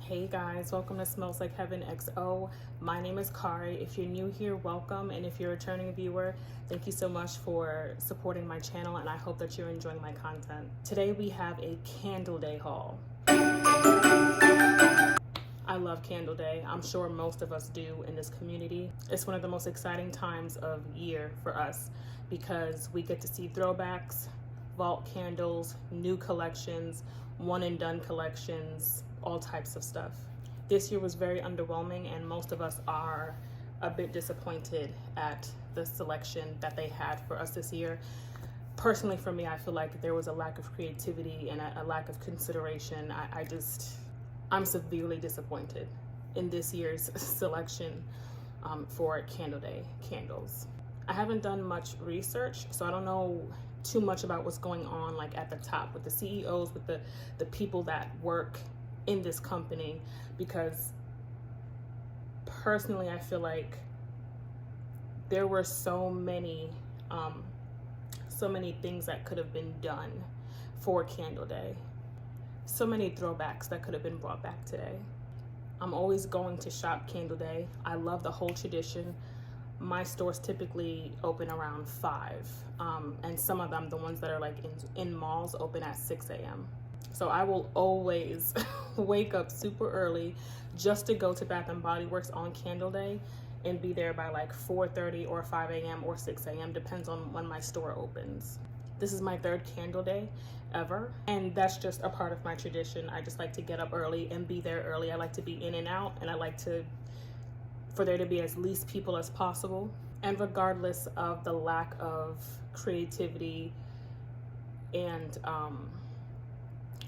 Hey guys, welcome to Smells Like Heaven XO. My name is Kari. If you're new here, welcome. And if you're a returning viewer, thank you so much for supporting my channel, and I hope that you're enjoying my content. Today we have a Candle Day haul. I love Candle Day. I'm sure most of us do in this community. It's one of the most exciting times of year for us because we get to see throwbacks, vault candles, new collections, one and done collections, all types of stuff. This year was very underwhelming, and most of us are a bit disappointed at the selection that they had for us this year. Personally, for me, I feel like there was a lack of creativity and a lack of consideration. I'm severely disappointed in this year's selection for Candle Day candles. I haven't done much research, so I don't know too much about what's going on like at the top with the CEOs, with the people that work in this company, because personally I feel like there were so many things that could have been done for Candle Day. So many throwbacks that could have been brought back today. I'm always going to shop Candle Day. I love the whole tradition. My stores typically open around 5, and some of them, the ones that are like in malls, open at 6 a.m. So I will always wake up super early just to go to Bath & Body Works on Candle Day and be there by like 4:30 or 5 a.m. or 6 a.m. depends on when my store opens. This is my 3rd Candle Day ever, and that's just a part of my tradition. I just like to get up early and be there early. I like to be in and out, and I like for there to be as least people as possible. And regardless of the lack of creativity and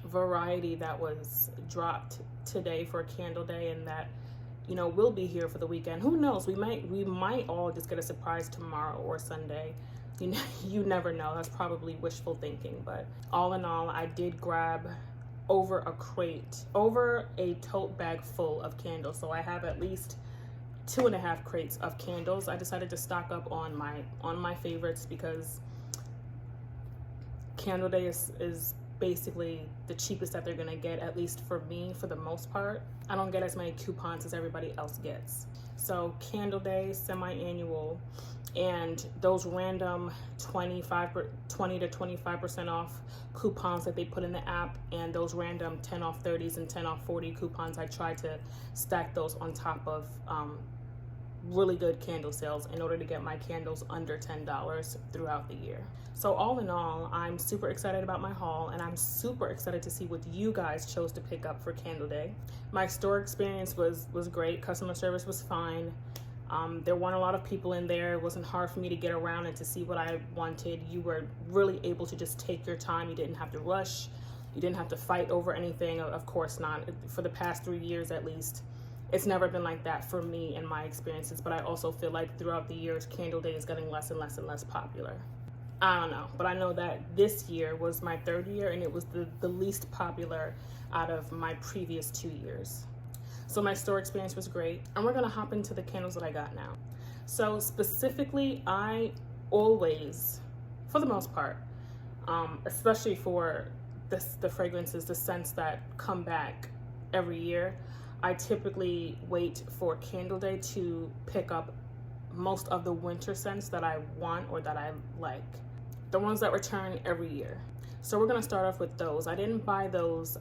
variety that was dropped today for Candle Day, and that, you know, we'll be here for the weekend. Who knows? We might all just get a surprise tomorrow or Sunday. You never know. That's probably wishful thinking. But all in all, I did grab over a tote bag full of candles. So I have at least 2.5 crates of candles. I decided to stock up on my favorites because Candle Day is basically the cheapest that they're gonna get, at least for me, for the most part. I don't get as many coupons as everybody else gets. So Candle Day, semi-annual, and those random 20 to 25% off coupons that they put in the app, and those random 10 off 30s and 10 off 40 coupons, I try to stack those on top of really good candle sales in order to get my candles under $10 throughout the year. So all in all, I'm super excited about my haul, and I'm super excited to see what you guys chose to pick up for Candle Day. My store experience was great. Customer service was fine. There weren't a lot of people in there. It wasn't hard for me to get around and to see what I wanted. You were really able to just take your time. You didn't have to rush. You didn't have to fight over anything. Of course not. For the past 3 years at least, it's never been like that for me in my experiences. But I also feel like throughout the years, Candle Day is getting less and less and less popular. I don't know, but I know that this year was my 3rd year, and it was the least popular out of my previous 2 years. So my store experience was great, and we're gonna hop into the candles that I got now. So specifically, I always, for the most part, especially for the fragrances, the scents that come back every year, I typically wait for Candle Day to pick up most of the winter scents that I want or that I like. The ones that return every year. So we're gonna start off with those. I didn't buy those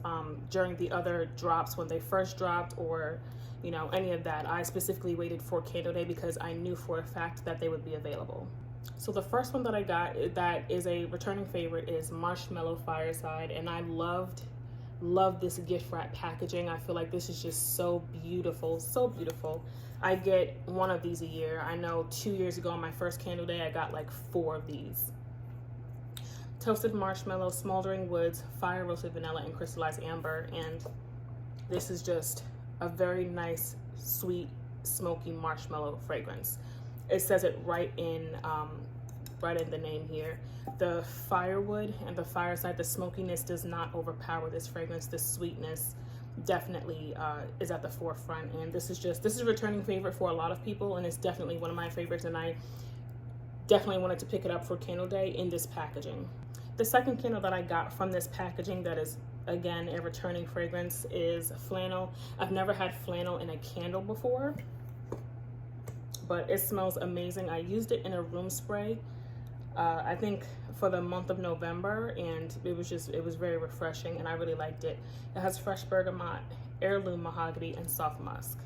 during the other drops when they first dropped, or any of that. I specifically waited for Candle Day because I knew for a fact that they would be available. So the first one that I got that is a returning favorite is Marshmallow Fireside, and I love this gift wrap packaging. I feel like this is just so beautiful, so beautiful. I get one of these a year. I know 2 years ago on my first Candle Day, I got like 4 of these. Toasted marshmallow, smoldering woods, fire roasted vanilla, and crystallized amber. And this is just a very nice, sweet, smoky marshmallow fragrance. It says it right in the name here. The firewood and the fireside, the smokiness does not overpower this fragrance. The sweetness definitely is at the forefront, and this is a returning favorite for a lot of people, and it's definitely one of my favorites, and I definitely wanted to pick it up for Candle Day in this packaging. The second candle that I got from this packaging that is again, a returning fragrance, is flannel. I've never had flannel in a candle before, but it smells amazing. I used it in a room spray, I think for the month of November, and it was very refreshing, and I really liked it. It has fresh bergamot, heirloom mahogany, and soft musk.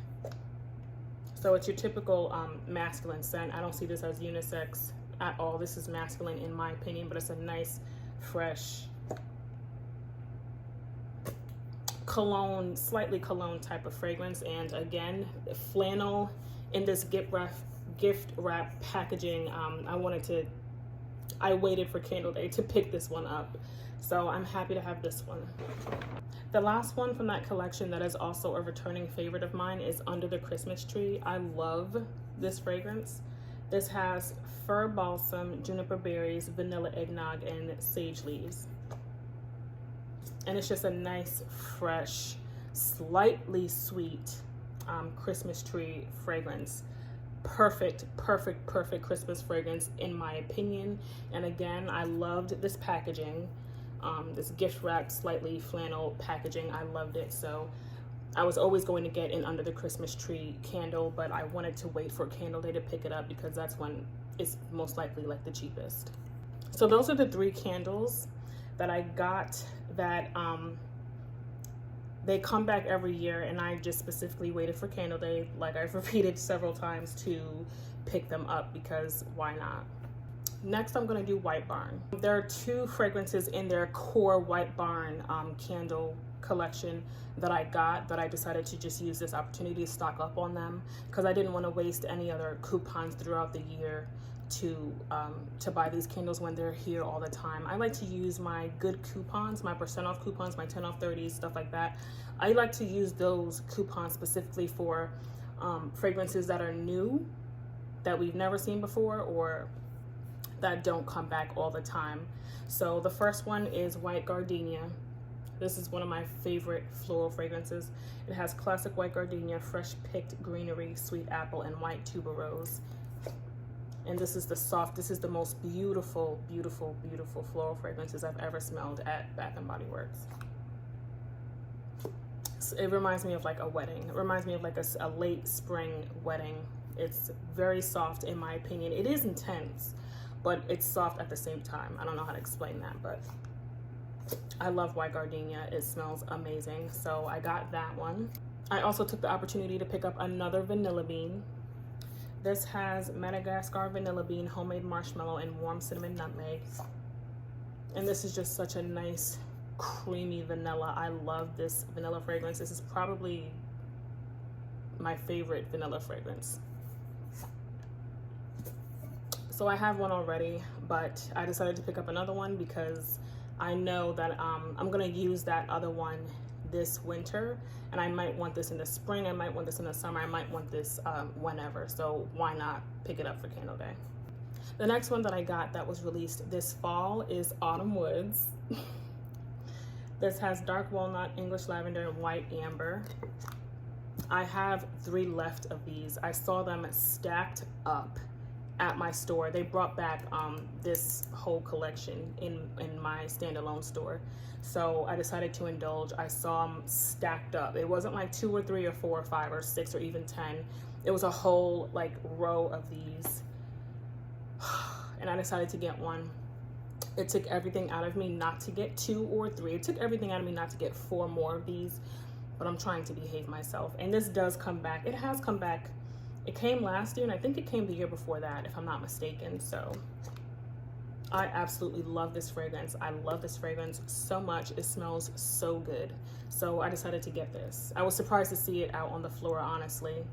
So it's your typical masculine scent. I don't see this as unisex at all. This is masculine in my opinion, but it's a nice, fresh cologne, slightly cologne type of fragrance. And again, flannel in this gift wrap packaging. I waited for Candle Day to pick this one up, so I'm happy to have this one. The last one from that collection that is also a returning favorite of mine is Under the Christmas Tree. I love this fragrance. This has fir balsam, juniper berries, vanilla eggnog, and sage leaves. And it's just a nice, fresh, slightly sweet Christmas tree fragrance. Perfect Christmas fragrance in my opinion. And again, I loved this packaging. This gift wrapped, slightly flannel packaging. I loved it. So I was always going to get an Under the Christmas Tree candle, but I wanted to wait for Candle Day to pick it up because that's when it's most likely like the cheapest. So those are the 3 candles that I got that they come back every year, and I just specifically waited for Candle Day, like I've repeated several times, to pick them up because why not? Next, I'm gonna do White Barn. There are 2 fragrances in their core White Barn candle collection that I got, that I decided to just use this opportunity to stock up on them because I didn't want to waste any other coupons throughout the year to buy these candles when they're here all the time. I like to use my good coupons, my % off coupons, my 10 off 30s, stuff like that. I like to use those coupons specifically for fragrances that are new, that we've never seen before, or that don't come back all the time. So the first one is White Gardenia. This is one of my favorite floral fragrances. It has classic white gardenia, fresh picked greenery, sweet apple, and white tuberose. And this is the most beautiful floral fragrances I've ever smelled at Bath & Body Works. So it reminds me of like a wedding. It reminds me of like a late spring wedding. It's very soft in my opinion. It is intense, but it's soft at the same time. I don't know how to explain that, but I love White Gardenia. It smells amazing. So I got that one. I also took the opportunity to pick up another Vanilla Bean. This has Madagascar vanilla bean, homemade marshmallow, and warm cinnamon nutmeg. And this is just such a nice, creamy vanilla. I love this vanilla fragrance. This is probably my favorite vanilla fragrance. So I have one already, but I decided to pick up another one because I know that I'm gonna use that other one this winter, and I might want this in the spring, I might want this in the summer, I might want this whenever, so why not pick it up for Candle Day? The next one that I got that was released this fall is Autumn Woods. This has dark walnut, English lavender, and white amber. I have 3 left of these. I saw them stacked up at my store. They brought back this whole collection in my standalone store. So I decided to indulge. I saw them stacked up. It wasn't like 2 or 3 or 4 or 5 or 6 or even 10. It was a whole like row of these. And I decided to get one. It took everything out of me not to get 2 or 3. It took everything out of me not to get 4 more of these, but I'm trying to behave myself. And this does come back. It has come back. It came last year, and I think it came the year before that, if I'm not mistaken. So I absolutely love this fragrance. I love this fragrance so much. It smells so good. So I decided to get this. I was surprised to see it out on the floor, honestly,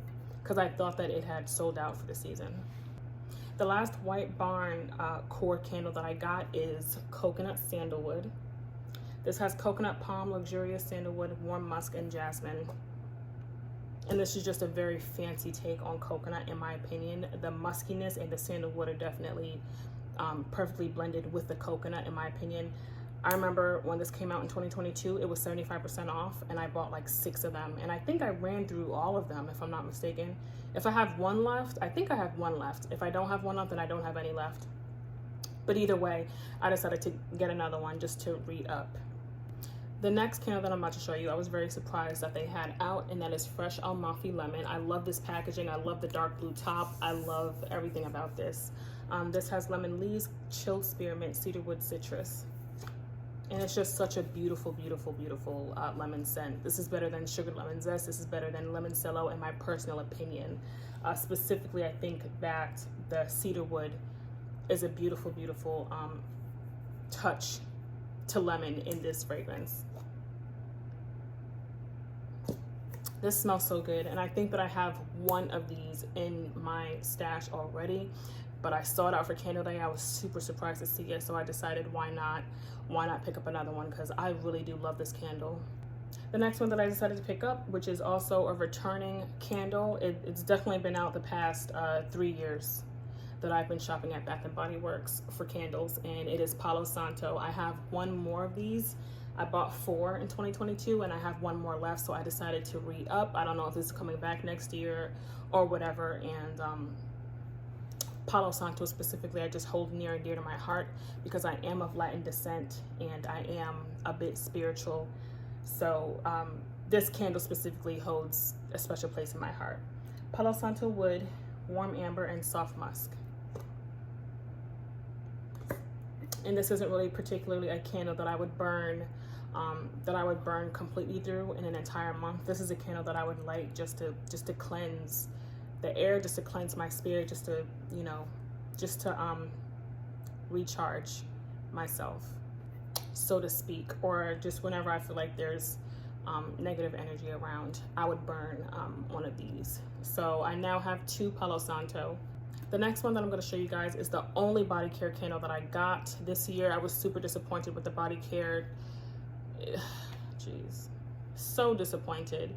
because I thought that it had sold out for the season. The last White Barn core candle that I got is Coconut Sandalwood. This has coconut palm, luxurious sandalwood, warm musk, and jasmine. And this is just a very fancy take on coconut, in my opinion. The muskiness and the sandalwood are definitely perfectly blended with the coconut, in my opinion. I remember when this came out in 2022, it was 75% off, and I bought like 6 of them. And I think I ran through all of them, if I'm not mistaken. If I have 1 left, I think I have 1 left. If I don't have 1 left, then I don't have any left. But either way, I decided to get another one just to re-up. The next candle that I'm about to show you, I was very surprised that they had out, and that is Fresh Amalfi Lemon. I love this packaging. I love the dark blue top. I love everything about this. This has lemon leaves, chilled spearmint, cedarwood, citrus. And it's just such a beautiful, beautiful, beautiful lemon scent. This is better than sugared lemon zest. This is better than Lemoncello in my personal opinion. Specifically, I think that the cedarwood is a beautiful, beautiful touch to lemon in this fragrance. This smells so good, and I think that I have one of these in my stash already, but I saw it out for Candle Day. I was super surprised to see it, so I decided why not pick up another one, because I really do love this candle. The next one that I decided to pick up, which is also a returning candle, it's definitely been out the past 3 years that I've been shopping at Bath & Body Works for candles, and it is Palo Santo. I have one more of these. I bought 4 in 2022, and I have one more left, so I decided to re-up. I don't know if this is coming back next year or whatever, and Palo Santo specifically, I just hold near and dear to my heart because I am of Latin descent and I am a bit spiritual. So this candle specifically holds a special place in my heart. Palo Santo wood, warm amber, and soft musk. And this isn't really particularly a candle that I would burn completely through in an entire month. This is a candle that I would light just to cleanse the air, just to cleanse my spirit, just to, you know, just to recharge myself, so to speak, or just whenever I feel like there's negative energy around, I would burn one of these. So I now have 2 Palo Santo. The next one that I'm going to show you guys is the only body care candle that I got this year. I was super disappointed with the body care. Jeez, so disappointed.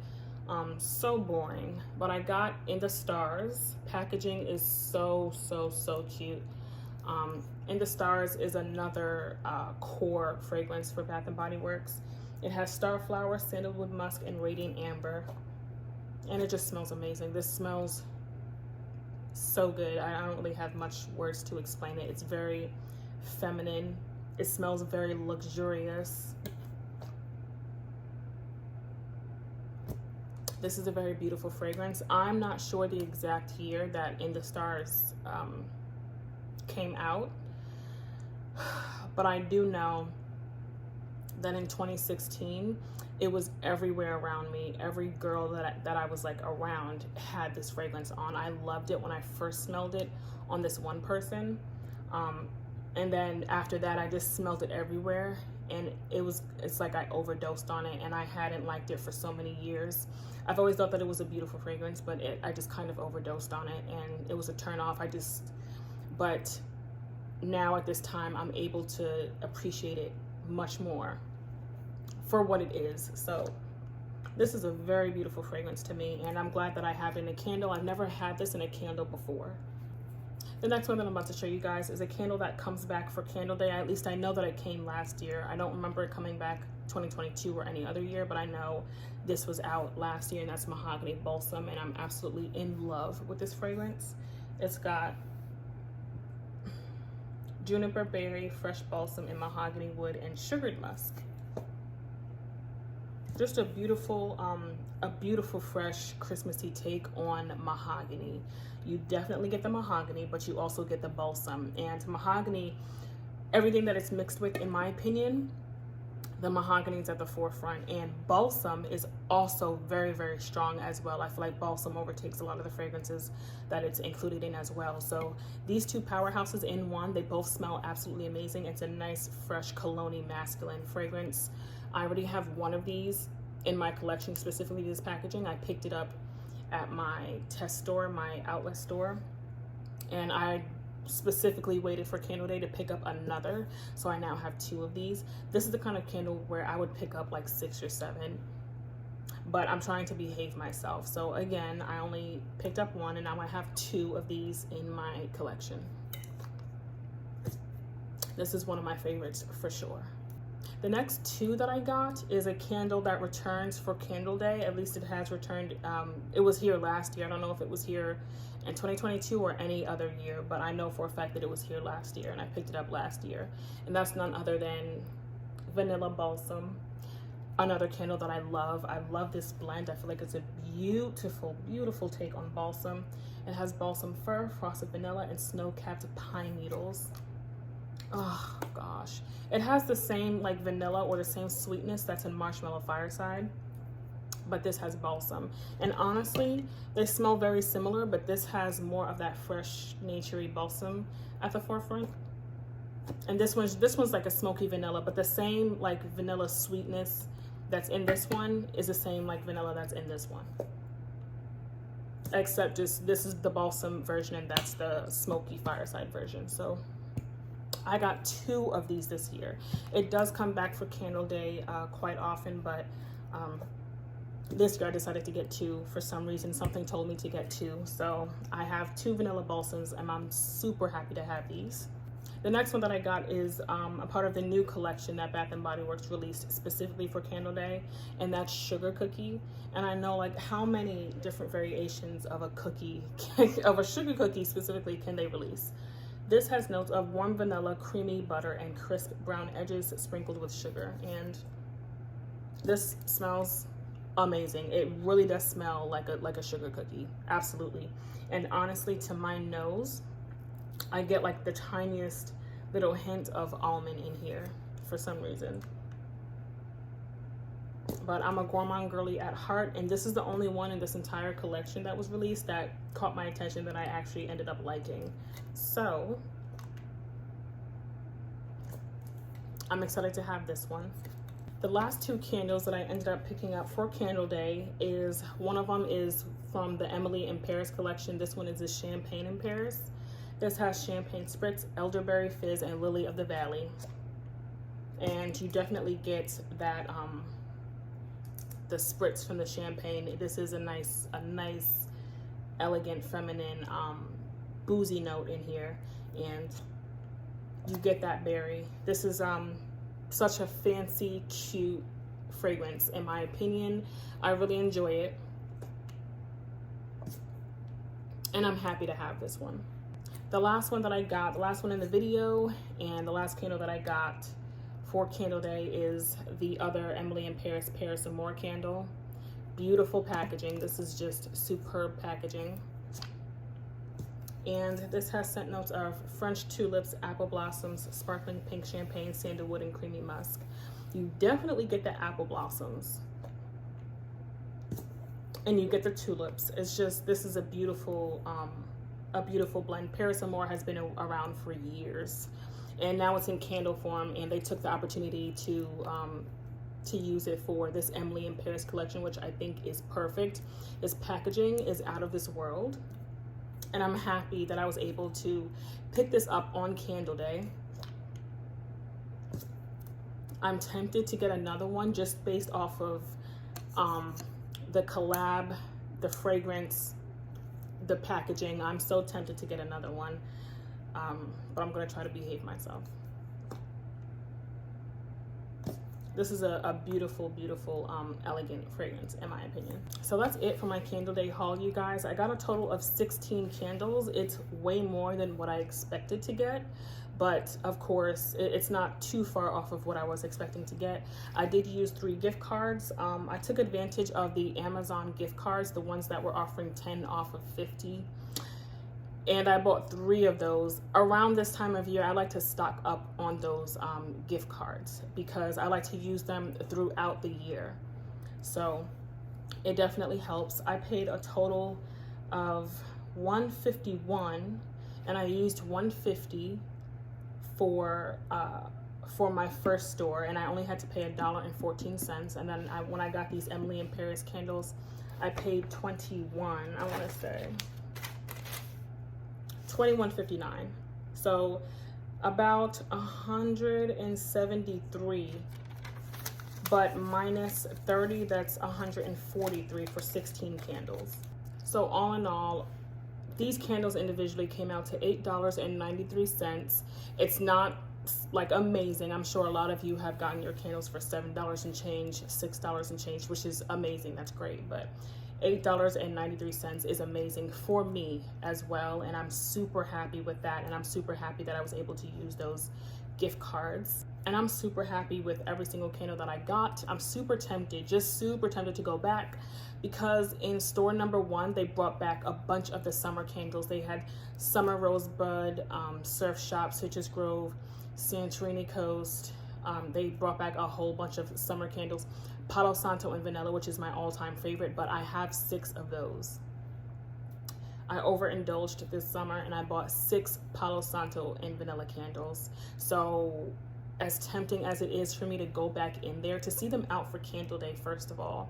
So boring. But I got In the Stars. Packaging is so cute. In the Stars is another core fragrance for Bath & Body Works. It has starflower, sandalwood musk, and radiant amber, and it just smells amazing. This smells so good. I don't really have much words to explain it. It's very feminine. It smells very luxurious. This is a very beautiful fragrance. I'm not sure the exact year that In the Stars came out, but I do know that in 2016 it was everywhere around me. Every girl that I was like around had this fragrance on. I loved it when I first smelled it on this one person, and then after that I just smelled it everywhere, and it's like I overdosed on it, and I hadn't liked it for so many years. I've always thought that it was a beautiful fragrance, but I just kind of overdosed on it, and it was a turn off. But now at this time I'm able to appreciate it much more for what it is. So this is a very beautiful fragrance to me, and I'm glad that I have it in a candle. I've never had this in a candle before. The next one that I'm about to show you guys is a candle that comes back for Candle Day. At least I know that it came last year. I don't remember it coming back 2022 or any other year, but I know this was out last year, and that's Mahogany Balsam, and I'm absolutely in love with this fragrance. It's got juniper berry, fresh balsam, and mahogany wood, and sugared musk. Just a beautiful fresh Christmassy take on mahogany. You definitely get the mahogany, but you also get the balsam. And mahogany, everything that it's mixed with, in my opinion, the mahogany is at the forefront, and balsam is also very strong as well. I feel like balsam overtakes a lot of the fragrances that it's included in as well. So these two powerhouses in one, they both smell absolutely amazing. It's a nice fresh cologne masculine fragrance. I already have one of these in my collection, specifically this packaging. I picked it up at my test store, my outlet store, and I specifically waited for Candle Day to pick up another, so I now have 2 of these. This is the kind of candle where I would pick up like 6 or 7, but I'm trying to behave myself. So again, I only picked up 1, and now I have 2 of these in my collection. This is one of my favorites for sure. The next 2 that I got is a candle that returns for Candle Day. At least it has returned. It was here last year. I don't know if it was here in 2022 or any other year, but I know for a fact that it was here last year, and I picked it up last year. And that's none other than Vanilla Balsam. another candle that I love. I love this blend. I feel like it's a beautiful, beautiful take on balsam. It has balsam fir, frosted vanilla, and snow-capped pine needles. Oh gosh. It has the same like vanilla or the same sweetness that's in Marshmallow Fireside, but this has balsam. And honestly, they smell very similar, but this has more of that fresh, naturey balsam at the forefront. And this one's like a smoky vanilla, but the same like vanilla sweetness that's in this one is the same like vanilla that's in this one. Except just this is the balsam version and that's the smoky fireside version. So I got 2 of these this year. It does come back for Candle Day quite often, but this year I decided to get 2 for some reason. Something told me to get 2. So I have 2 vanilla balsams and I'm super happy to have these. The next one that I got is a part of the new collection that Bath & Body Works released specifically for Candle Day, and that's Sugar Cookie. And I know like how many different variations of a cookie, of a sugar cookie specifically, can they release? This has notes of warm vanilla, creamy butter, and crisp brown edges sprinkled with sugar. And this smells amazing. It really does smell like a sugar cookie, absolutely. And honestly, to my nose, I get like the tiniest little hint of almond in here for some reason. But I'm a gourmand girly at heart, and this is the only one in this entire collection that was released that caught my attention that I actually ended up liking. So I'm excited to have this one. The last 2 candles that I ended up picking up for Candle Day is, one of them is from the Emily in Paris collection. This one is the Champagne in Paris. This has Champagne Spritz, Elderberry Fizz, and Lily of the Valley. And you definitely get that, the spritz from the champagne. This is a nice, elegant, feminine, boozy note in here. And you get that berry. This is such a fancy, cute fragrance, in my opinion. I really enjoy it. And I'm happy to have this one. The last one that I got, the last one in the video, and the last candle that I got for Candle Day is the other Emily in Paris, Paris and More candle. Beautiful packaging. This is just superb packaging. And this has scent notes of French tulips, apple blossoms, sparkling pink champagne, sandalwood, and creamy musk. You definitely get the apple blossoms. And you get the tulips. It's just, this is a beautiful blend. Paris and More has been around for years, and now it's in candle form, and they took the opportunity to use it for this Emily in Paris collection, which I think is perfect. This packaging is out of this world, and I'm happy that I was able to pick this up on Candle Day. I'm tempted to get another one just based off of the collab, the fragrance, the packaging. I'm so tempted to get another one, but I'm gonna try to behave myself. This is a beautiful, beautiful, elegant fragrance, in my opinion. So that's it for my Candle Day haul, you guys. I got a total of 16 candles. It's way more than what I expected to get, but of course, it's not too far off of what I was expecting to get. I did use 3 gift cards. I took advantage of the Amazon gift cards, the ones that were offering 10 off of 50. And I bought 3 of those. Around this time of year, I like to stock up on those gift cards because I like to use them throughout the year. So it definitely helps. I paid a total of $151, and I used $150 for my first store, and I only had to pay $1.14. And then when I got these Emily in Paris candles, I paid $21. I want to say $21.59. So about $173, but minus 30, that's $143 for 16 candles. So all in all, these candles individually came out to $8.93. It's not like amazing. I'm sure a lot of you have gotten your candles for $7 and change, $6 and change, which is amazing. That's great. But $8.93 is amazing for me as well, and I'm super happy with that, and I'm super happy that I was able to use those gift cards. And I'm super happy with every single candle that I got. I'm super tempted, just super tempted to go back, because in store number 1, they brought back a bunch of the summer candles. They had Summer Rosebud, Surf Shop, Citrus Grove, Santorini Coast. They brought back a whole bunch of summer candles. Palo Santo and Vanilla, which is my all-time favorite, but I have 6 of those. I overindulged this summer and I bought 6 Palo Santo and Vanilla candles. So as tempting as it is for me to go back in there to see them out for Candle Day, first of all,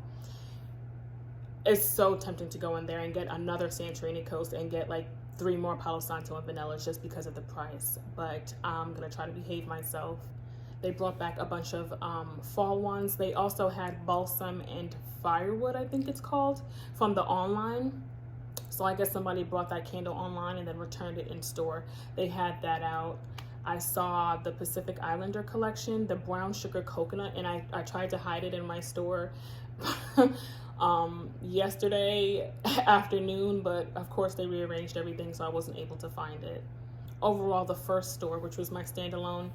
it's so tempting to go in there and get another Santorini Coast and get like 3 more Palo Santo and Vanillas just because of the price. But I'm gonna try to behave myself. They brought back a bunch of fall ones. They also had Balsam and Firewood, I think it's called, from the online. So I guess somebody brought that candle online and then returned it in store. They had that out. I saw the Pacific Islander collection, the brown sugar coconut, and I tried to hide it in my store yesterday afternoon, but of course they rearranged everything, so I wasn't able to find it. Overall, the first store, which was my standalone,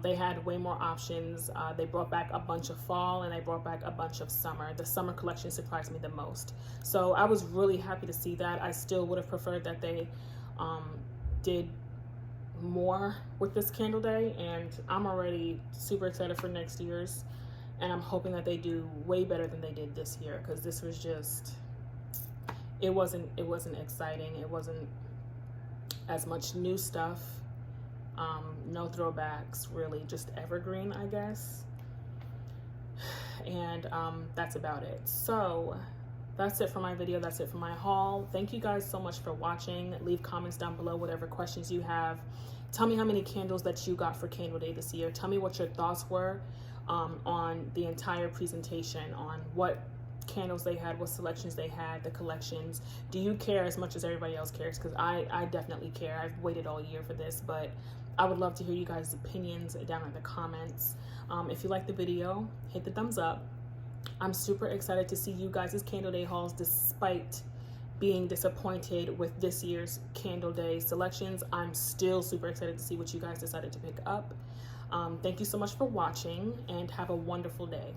they had way more options. They brought back a bunch of fall and they brought back a bunch of summer. The summer collection surprised me the most. So I was really happy to see that. I still would have preferred that they did more with this Candle Day, and I'm already super excited for next year's, and I'm hoping that they do way better than they did this year, because this was just, it wasn't exciting. It wasn't as much new stuff, no throwbacks, really just evergreen, I guess. And that's about it. So that's it for my video. That's it for my haul. Thank you guys so much for watching. Leave comments down below, whatever questions you have. Tell me how many candles that you got for Candle Day this year. Tell me what your thoughts were on the entire presentation, on what candles they had, what selections they had, the collections. Do you care as much as everybody else cares? Because I definitely care. I've waited all year for this, but I would love to hear you guys' opinions down in the comments. If you like the video, hit the thumbs up. I'm super excited to see you guys' Candle Day hauls, despite being disappointed with this year's Candle Day selections. I'm still super excited to see what you guys decided to pick up. Thank you so much for watching, and have a wonderful day.